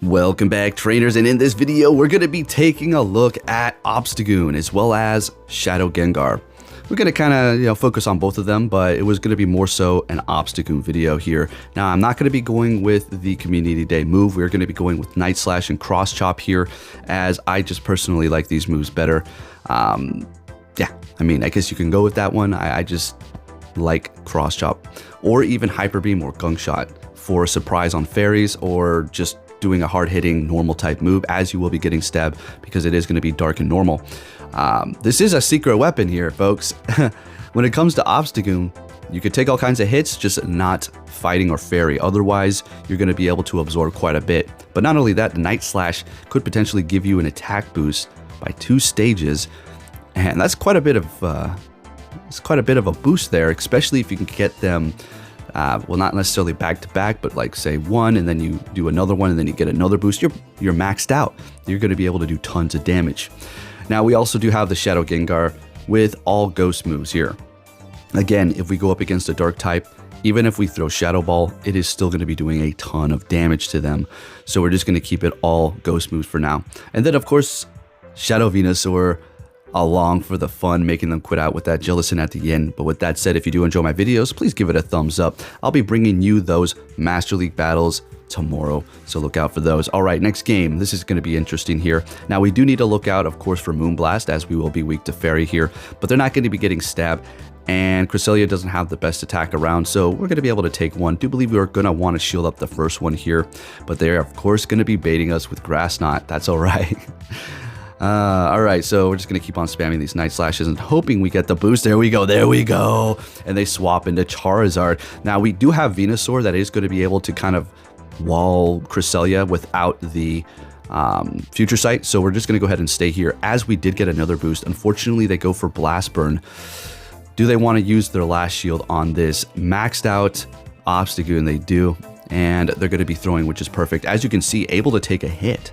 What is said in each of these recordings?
Welcome back, trainers, and in this video we're going to be taking a look at Obstagoon as well as Shadow Gengar. We're going to kind of focus on both of them, but it was going to be more so an Obstagoon video here. Now I'm not going to be going with the Community Day move. We're going to be going with Night Slash and Cross Chop here, as I just personally like these moves better. Yeah, I mean, I guess you can go with that one. I just like Cross Chop, or even Hyper Beam or Gunk Shot for a surprise on fairies, or just doing a hard-hitting normal type move, as you will be getting stabbed because it is going to be dark and normal. This is a secret weapon here, folks. When it comes to Obstagoon, you could take all kinds of hits, just not fighting or fairy. Otherwise, you're going to be able to absorb quite a bit. But not only that, the Night Slash could potentially give you an attack boost by 2 stages, and that's quite a bit of a boost there, especially if you can get them. Well, not necessarily back to back, but like say one and then you do another one and then you get another boost. You're maxed out. You're going to be able to do tons of damage. Now we also do have the Shadow Gengar with all ghost moves here. Again, if we go up against a dark type, even if we throw Shadow Ball, it is still going to be doing a ton of damage to them. So we're just going to keep it all ghost moves for now. And then of course, Shadow Venusaur along for the fun, making them quit out with that Jellicent at the end. But with that said, if you do enjoy my videos, please give it a thumbs up. I'll be bringing you those Master League battles tomorrow, so look out for those. All right, next game. This is going to be interesting here. Now, we do need to look out, of course, for Moonblast, as we will be weak to Fairy here, but they're not going to be getting stabbed. And Cresselia doesn't have the best attack around, so we're going to be able to take one. Do believe we're going to want to shield up the first one here, but they're, of course, going to be baiting us with Grass Knot. That's all right. Alright, so we're just going to keep on spamming these Night Slashes and hoping we get the boost. There we go. And they swap into Charizard. Now, we do have Venusaur that is going to be able to kind of wall Cresselia without the Future Sight. So we're just going to go ahead and stay here, as we did get another boost. Unfortunately, they go for Blast Burn. Do they want to use their last shield on this maxed out Obstagoon? They do. And they're going to be throwing, which is perfect. As you can see, able to take a hit.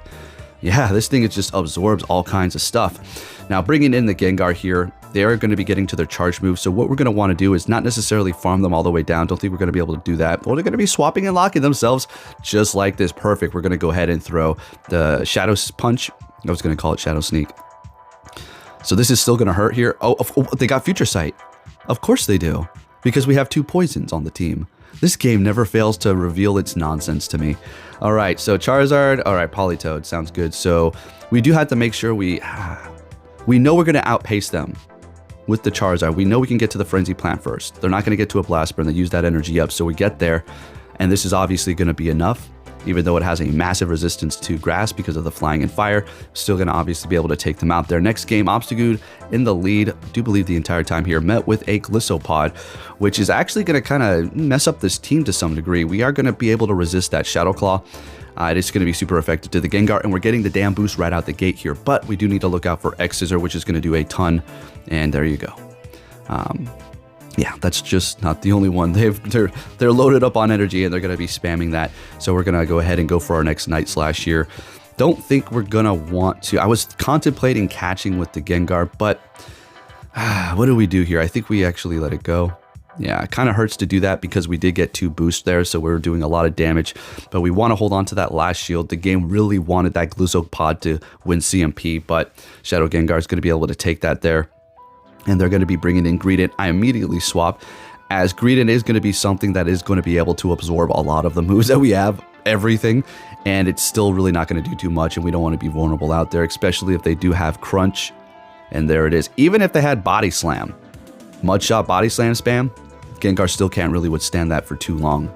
Yeah, this thing, it just absorbs all kinds of stuff. Now, bringing in the Gengar here, they're going to be getting to their charge move. So what we're going to want to do is not necessarily farm them all the way down. Don't think we're going to be able to do that. Well, they're going to be swapping and locking themselves just like this. Perfect. We're going to go ahead and throw the Shadow Punch. I was going to call it Shadow Sneak. So this is still going to hurt here. Oh, they got Future Sight. Of course they do, because we have 2 poisons on the team. This game never fails to reveal its nonsense to me. All right, so Charizard. All right, Politoed sounds good. So we do have to make sure we know we're going to outpace them with the Charizard. We know we can get to the Frenzy Plant first. They're not going to get to a Blast Burn. They use that energy up. So we get there, and this is obviously going to be enough. Even though it has a massive resistance to grass because of the flying and fire, still going to obviously be able to take them out there. Next game, Obstagoon in the lead. I do believe the entire time here, met with a Golisopod, which is actually going to kind of mess up this team to some degree. We are going to be able to resist that Shadow Claw. It is going to be super effective to the Gengar, and we're getting the damn boost right out the gate here. But we do need to look out for X-Scissor, which is going to do a ton. And there you go. Yeah, that's just not the only one. They're loaded up on energy, and they're going to be spamming that. So we're going to go ahead and go for our next Night Slash here. Don't think we're going to want to. I was contemplating catching with the Gengar, but what do we do here? I think we actually let it go. Yeah, it kind of hurts to do that because we did get 2 boosts there, so we're doing a lot of damage. But we want to hold on to that last shield. The game really wanted that Golisopod to win CMP, but Shadow Gengar is going to be able to take that there. And they're going to be bringing in Greedent. I immediately swap, as Greedent is going to be something that is going to be able to absorb a lot of the moves that we have, everything, and it's still really not going to do too much, and we don't want to be vulnerable out there, especially if they do have Crunch. And there it is. Even if they had Body Slam, Mud Shot Body Slam spam, Gengar still can't really withstand that for too long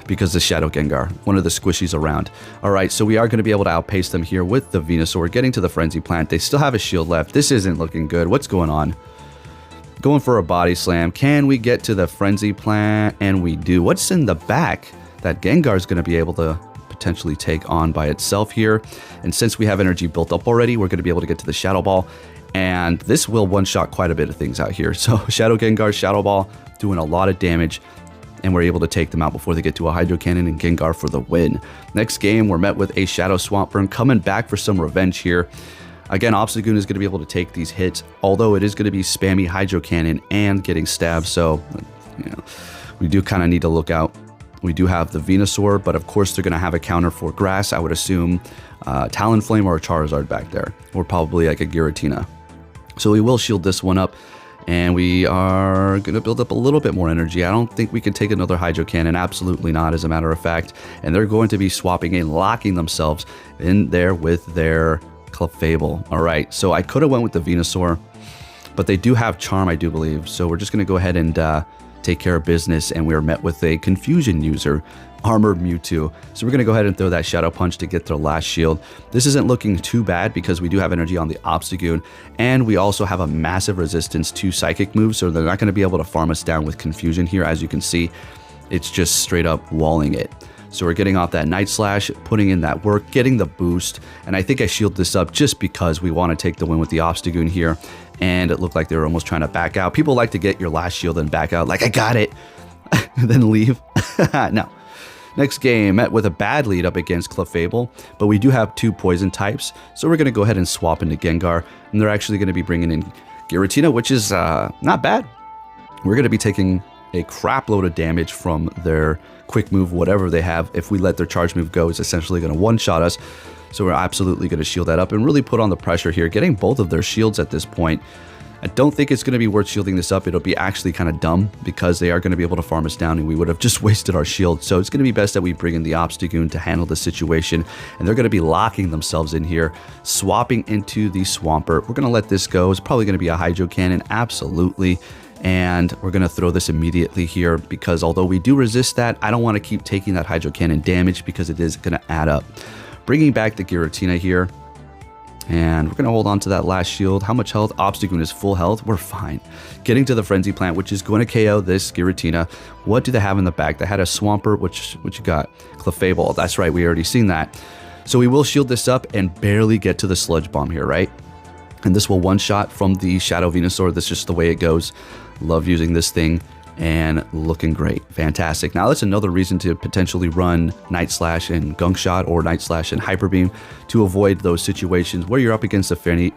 because the Shadow Gengar, one of the squishies around. All right, so we are going to be able to outpace them here with the Venusaur, getting to the Frenzy Plant. They still have a shield left. This isn't looking good. What's going on? Going for a Body Slam. Can we get to the Frenzy Plant? And we do. What's in the back that Gengar is going to be able to potentially take on by itself here? And since we have energy built up already, we're going to be able to get to the Shadow Ball. And this will one-shot quite a bit of things out here. So Shadow Gengar, Shadow Ball, doing a lot of damage. And we're able to take them out before they get to a Hydro Cannon, and Gengar for the win. Next game, we're met with a Shadow Swampert, coming back for some revenge here. Again, Obstagoon is going to be able to take these hits, although it is going to be spammy Hydro Cannon and getting stabbed. So, we do kind of need to look out We do have the Venusaur, but of course they're going to have a counter for grass. I would assume Talonflame or a Charizard back there, or probably like a Giratina. So we will shield this one up, and we are going to build up a little bit more energy. I don't think we can take another Hydro Cannon, absolutely not, as a matter of fact. And they're going to be swapping in, locking themselves in there with their Clefable. All right, so I could have went with the Venusaur, but they do have Charm, I do believe. So we're just going to go ahead and take care of business, and we are met with a Confusion user, Armored Mewtwo. So we're going to go ahead and throw that Shadow Punch to get their last shield. This isn't looking too bad because we do have energy on the Obstagoon, and we also have a massive resistance to Psychic moves, so they're not going to be able to farm us down with Confusion here. As you can see, it's just straight up walling it. So we're getting off that Night Slash, putting in that work, getting the boost, and I think I shield this up just because we want to take the win with the Obstagoon here, and it looked like they were almost trying to back out. People like to get your last shield and back out, like, I got it, then leave. No. Next game, met with a bad lead up against Clefable, but we do have 2 poison types, so we're going to go ahead and swap into Gengar, and they're actually going to be bringing in Giratina, which is not bad. We're going to be taking a crap load of damage from their quick move, whatever they have. If we let their charge move go, it's essentially going to one-shot us, so we're absolutely going to shield that up and really put on the pressure here, getting both of their shields at this point. I don't think it's going to be worth shielding this up. It'll be actually kind of dumb because they are going to be able to farm us down, and we would have just wasted our shield. So it's going to be best that we bring in the Obstagoon to handle the situation, and they're going to be locking themselves in here, swapping into the Swampert. We're going to let this go. It's probably going to be a Hydro Cannon, absolutely. And we're going to throw this immediately here because although we do resist that, I don't want to keep taking that Hydro Cannon damage because it is going to add up. Bringing back the Giratina here. And we're going to hold on to that last shield. How much health? Obstagoon is full health. We're fine. Getting to the Frenzy Plant, which is going to KO this Giratina. What do they have in the back? They had a Swampert, which you got? Clefable. That's right. We already seen that. So we will shield this up and barely get to the Sludge Bomb here, right? And this will one-shot from the Shadow Venusaur. That's just the way it goes. Love using this thing. And looking great. Fantastic. Now that's another reason to potentially run Night Slash and Gunk Shot or Night Slash and Hyper Beam to avoid those situations where you're up against a fairy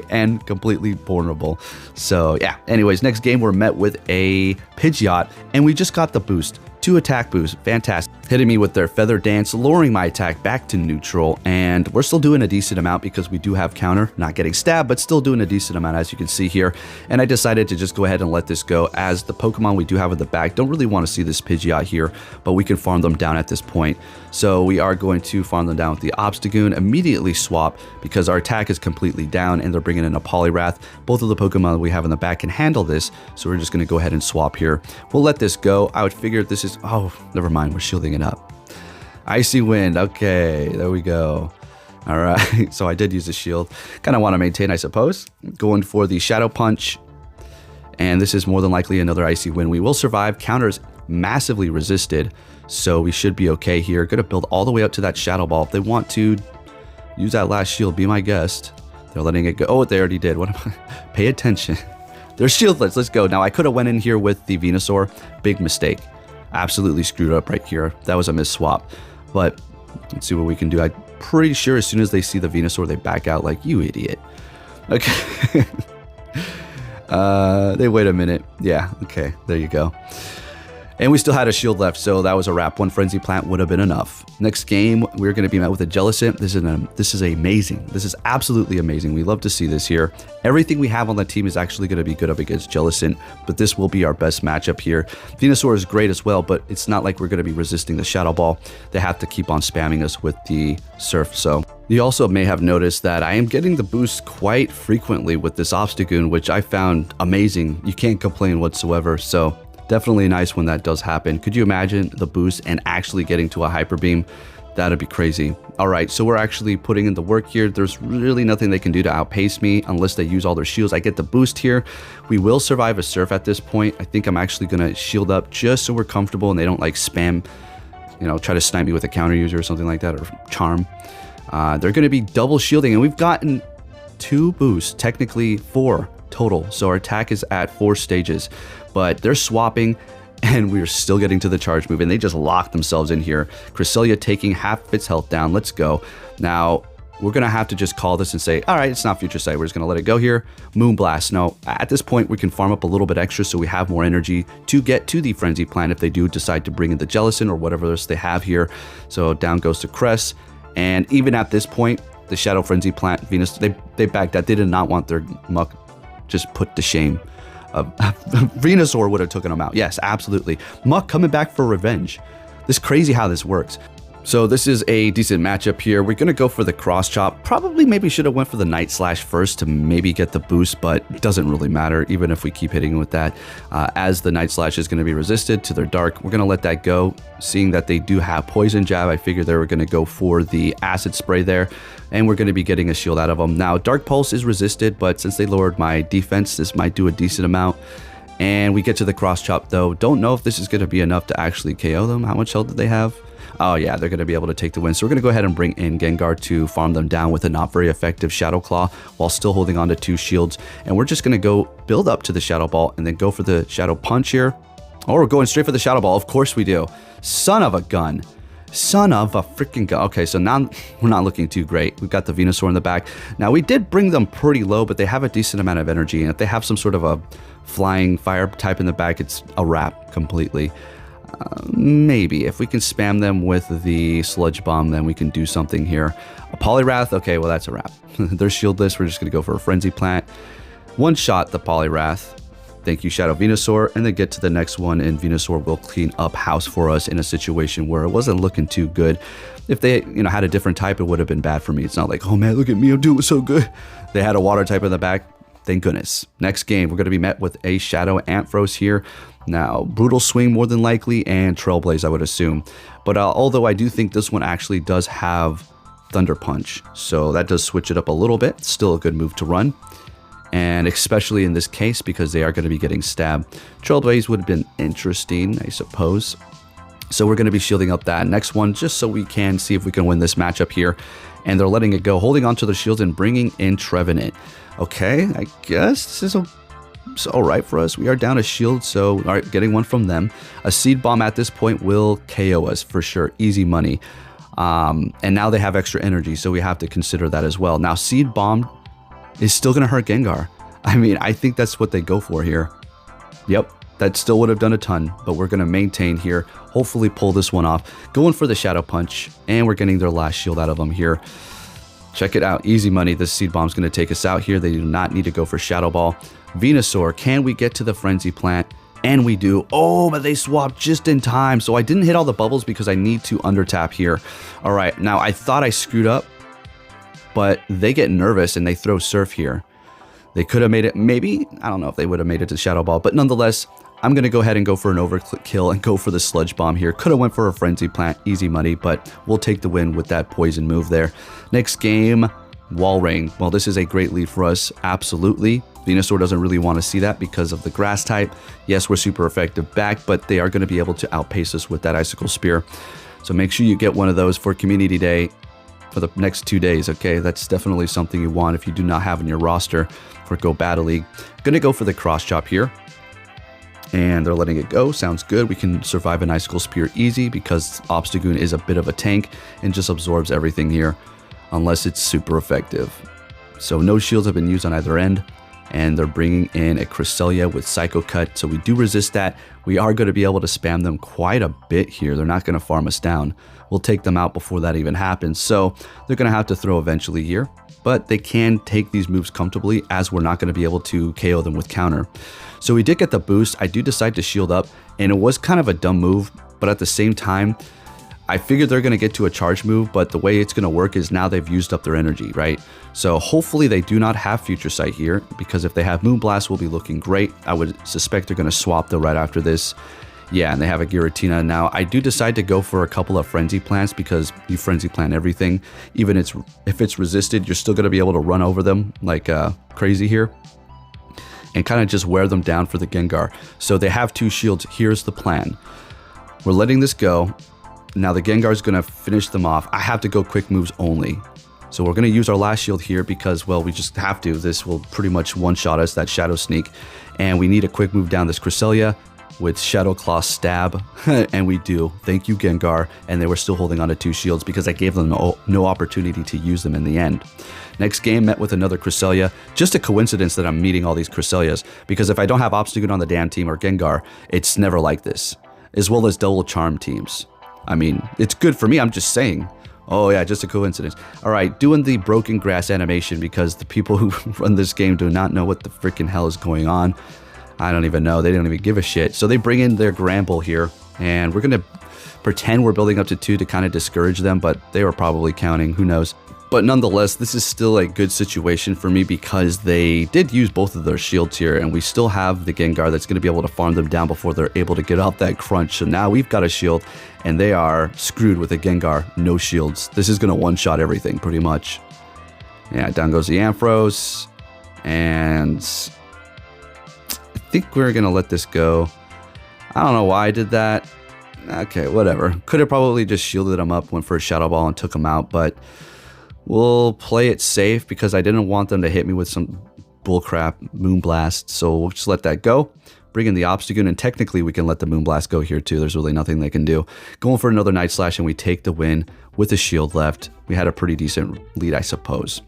and completely vulnerable. So yeah, anyways, next game we're met with a Pidgeot, and we just got the boost. 2 attack boosts, fantastic. Hitting me with their Feather Dance, lowering my attack back to neutral, and we're still doing a decent amount because we do have counter, not getting stabbed, but still doing a decent amount as you can see here. And I decided to just go ahead and let this go as the Pokemon we do have at the back don't really want to see this Pidgeot here, but we can farm them down at this point. So we are going to farm them down with the Obstagoon, immediately swap because our attack is completely down and they're bringing in a Poliwrath. Both of the Pokemon we have in the back can handle this, so we're just going to go ahead and swap here. We'll let this go. I would figure this is, oh, never mind, we're shielding it up. Icy Wind, okay, there we go. All right, so I did use the shield. Kind of want to maintain, I suppose. Going for the Shadow Punch, and this is more than likely another Icy Wind. We will survive. Counters massively resisted, so we should be okay here. Going to build all the way up to that Shadow Ball. If they want to use that last shield, be my guest. They're letting it go. Oh, they already did. What am I? Pay attention. They're shieldless. Let's go. Now, I could have went in here with the Venusaur. Big mistake. Absolutely screwed up right here. That was a miss swap. But let's see what we can do. I'm pretty sure as soon as they see the Venusaur, they back out like, you idiot. Okay. They wait a minute. Yeah, okay. There you go. And we still had a shield left, so that was a wrap. 1 Frenzy Plant would have been enough. Next game, we're going to be met with a Jellicent. This is amazing. This is absolutely amazing. We love to see this here. Everything we have on the team is actually going to be good up against Jellicent, but this will be our best matchup here. Venusaur is great as well, but it's not like we're going to be resisting the Shadow Ball. They have to keep on spamming us with the Surf, so... You also may have noticed that I am getting the boost quite frequently with this Obstagoon, which I found amazing. You can't complain whatsoever, so... Definitely nice when that does happen. Could you imagine the boost and actually getting to a Hyper Beam? That'd be crazy. All right, so we're actually putting in the work here. There's really nothing they can do to outpace me unless they use all their shields. I get the boost here. We will survive a Surf at this point. I think I'm actually going to shield up just so we're comfortable and they don't like spam, you know, try to snipe me with a counter user or something like that, or Charm. They're going to be double shielding, and we've gotten 2 boosts, technically 4 total. So our attack is at 4 stages. But they're swapping, and we're still getting to the charge move, and they just lock themselves in here. Cresselia taking half of its health down. Let's go. Now, we're going to have to just call this and say, all right, it's not Future Sight. We're just going to let it go here. Moonblast. No, at this point, we can farm up a little bit extra so we have more energy to get to the Frenzy Plant if they do decide to bring in the Jellicent or whatever else they have here. So down goes to Cress. And even at this point, the Shadow Frenzy Plant, Venus, they backed that. They did not want their Muk just put to shame. Venusaur would have taken them out. Yes, absolutely. Muk coming back for revenge. This is crazy how this works. So this is a decent matchup here. We're going to go for the Cross Chop. Probably maybe should have went for the Night Slash first to maybe get the boost, but it doesn't really matter even if we keep hitting with that. As the Night Slash is going to be resisted to their Dark, we're going to let that go. Seeing that they do have Poison Jab, I figured they were going to go for the Acid Spray there, and we're going to be getting a shield out of them. Now, Dark Pulse is resisted, but since they lowered my defense, this might do a decent amount. And we get to the Cross Chop though. Don't know if this is going to be enough to actually KO them. How much health did they have? Oh yeah, they're going to be able to take the win. So we're going to go ahead and bring in Gengar to farm them down with a not very effective Shadow Claw while still holding on to 2 shields. And we're just going to go build up to the Shadow Ball and then go for the Shadow Punch here. Oh, we're going straight for the Shadow Ball. Of course we do. Son of a gun. Son of a freaking gun. Okay, so now we're not looking too great. We've got the Venusaur in the back. Now, we did bring them pretty low, but they have a decent amount of energy. And if they have some sort of a flying fire type in the back, it's a wrap completely. Maybe if we can spam them with the Sludge Bomb, then we can do something here. A Poliwrath, okay, well that's a wrap. They're shieldless. We're just gonna go for a Frenzy Plant. One shot the Poliwrath. Thank you, Shadow Venusaur, and then get to the next one, and Venusaur will clean up house for us in a situation where it wasn't looking too good. If they, had a different type, it would have been bad for me. It's not like, oh man, look at me, I'm doing so good. They had a water type in the back. Thank goodness. Next game, we're going to be met with a Shadow Ampharos here. Now, Brutal Swing more than likely, and Trailblaze, I would assume. But although I do think this one actually does have Thunder Punch, so that does switch it up a little bit. Still a good move to run. And especially in this case, because they are going to be getting stabbed. Trailblaze would have been interesting, I suppose. So we're going to be shielding up that next one, just so we can see if we can win this matchup here. And they're letting it go, holding onto the shields and bringing in Trevenant. Okay, I guess this is all right for us. We are down a shield, so all right, getting one from them. A Seed Bomb at this point will KO us for sure. Easy money. And now they have extra energy, so we have to consider that as well. Now, Seed Bomb is still going to hurt Gengar. I mean, I think that's what they go for here. Yep, that still would have done a ton, but we're going to maintain here. Hopefully pull this one off. Going for the Shadow Punch, and we're getting their last shield out of them here. Check it out. Easy money. This Seed Bomb's going to take us out here. They do not need to go for Shadow Ball. Venusaur, can we get to the Frenzy Plant? And we do. Oh, but they swapped just in time. So I didn't hit all the bubbles because I need to undertap here. All right, now I thought I screwed up, but they get nervous and they throw Surf here. They could have made it, maybe. I don't know if they would have made it to Shadow Ball, but nonetheless, I'm going to go ahead and go for an overkill and go for the Sludge Bomb here. Could have went for a Frenzy Plant, easy money, but we'll take the win with that poison move there. Next game, Walrein. Well, this is a great lead for us, absolutely. Venusaur doesn't really want to see that because of the grass type. Yes, we're super effective back, but they are going to be able to outpace us with that Icicle Spear. So make sure you get one of those for Community Day for the next 2 days, okay? That's definitely something you want if you do not have in your roster for Go Battle League. Gonna go for the Cross Chop here. And they're letting it go. Sounds good. We can survive an Icicle Spear easy because Obstagoon is a bit of a tank and just absorbs everything here unless it's super effective. So no shields have been used on either end. And they're bringing in a Cresselia with Psycho Cut. So we do resist that. We are going to be able to spam them quite a bit here. They're not going to farm us down. We'll take them out before that even happens. So they're going to have to throw eventually here. But they can take these moves comfortably as we're not going to be able to KO them with counter. So we did get the boost. I do decide to shield up. And it was kind of a dumb move. But at the same time, I figured they're going to get to a charge move, but the way it's going to work is now they've used up their energy, right? So hopefully they do not have Future Sight here, because if they have Moonblast, we'll be looking great. I would suspect they're going to swap though right after this. Yeah, and they have a Giratina. Now, I do decide to go for a couple of Frenzy Plants because you Frenzy Plant everything. Even if it's resisted, you're still going to be able to run over them like crazy here and kind of just wear them down for the Gengar. So they have 2 shields. Here's the plan. We're letting this go. Now the Gengar is going to finish them off. I have to go quick moves only. So we're going to use our last shield here because, well, we just have to. This will pretty much one-shot us, that Shadow Sneak. And we need a quick move down this Cresselia. with Shadow Claw Stab, and we do. Thank you, Gengar. And they were still holding on to 2 shields because I gave them no opportunity to use them in the end. Next game, met with another Cresselia. Just a coincidence that I'm meeting all these Cresselias, because if I don't have Obstagoon on the damn team or Gengar, it's never like this. As well as double charm teams. I mean, it's good for me, I'm just saying. Oh yeah, just a coincidence. Alright, doing the broken grass animation because the people who run this game do not know what the freaking hell is going on. I don't even know, they don't even give a shit. So they bring in their Gramble here, and we're gonna pretend we're building up to 2 to kind of discourage them, but they were probably counting, who knows. But nonetheless, this is still a good situation for me because they did use both of their shields here, and we still have the Gengar that's going to be able to farm them down before they're able to get out that crunch. So now we've got a shield, and they are screwed with a Gengar, no shields. This is going to one-shot everything, pretty much. Yeah, down goes the Ampharos, and I think we're going to let this go. I don't know why I did that. Okay, whatever. Could have probably just shielded him up, went for a Shadow Ball, and took him out, but we'll play it safe because I didn't want them to hit me with some bullcrap Moonblast, so we'll just let that go. Bring in the Obstagoon, and technically we can let the Moonblast go here too. There's really nothing they can do. Going for another Night Slash, and we take the win with a shield left. We had a pretty decent lead, I suppose.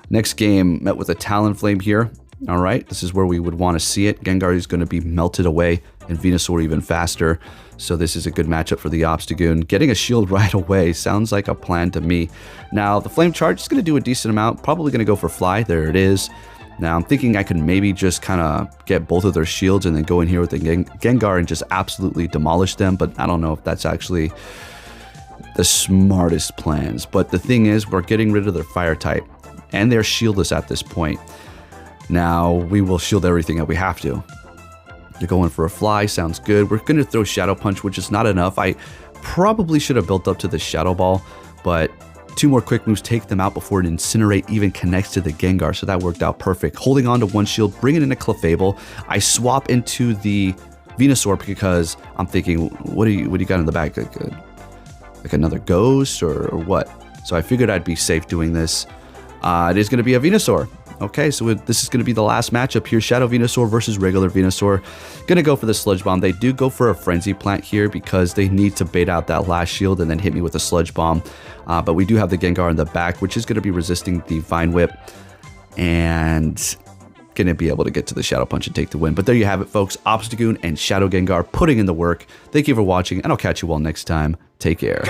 Next game, met with a Talonflame here. All right, this is where we would want to see it. Gengar is going to be melted away, and Venusaur even faster. So this is a good matchup for the Obstagoon. Getting a shield right away sounds like a plan to me. Now, the Flame Charge is going to do a decent amount. Probably going to go for Fly. There it is. Now, I'm thinking I can maybe just kind of get both of their shields and then go in here with the Gengar and just absolutely demolish them. But I don't know if that's actually the smartest plans. But the thing is, we're getting rid of their Fire type. And they're shieldless at this point. Now, we will shield everything that we have to. You're going for a Fly, sounds good. We're going to throw Shadow Punch, which is not enough. I probably should have built up to the Shadow Ball, but 2 more quick moves take them out before an Incinerate even connects to the Gengar, so that worked out perfect. Holding on to 1 shield, bringing in a Clefable. I swap into the Venusaur because I'm thinking, what do you got in the back? Like another Ghost or what? So I figured I'd be safe doing this. It is going to be a Venusaur. Okay, so this is going to be the last matchup here. Shadow Venusaur versus regular Venusaur. Going to go for the Sludge Bomb. They do go for a Frenzy Plant here because they need to bait out that last shield and then hit me with a Sludge Bomb. But we do have the Gengar in the back, which is going to be resisting the Vine Whip. And going to be able to get to the Shadow Punch and take the win. But there you have it, folks. Obstagoon and Shadow Gengar putting in the work. Thank you for watching, and I'll catch you all next time. Take care.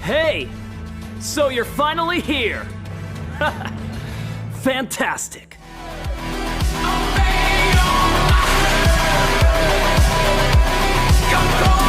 Hey! So you're finally here! Fantastic! Come on!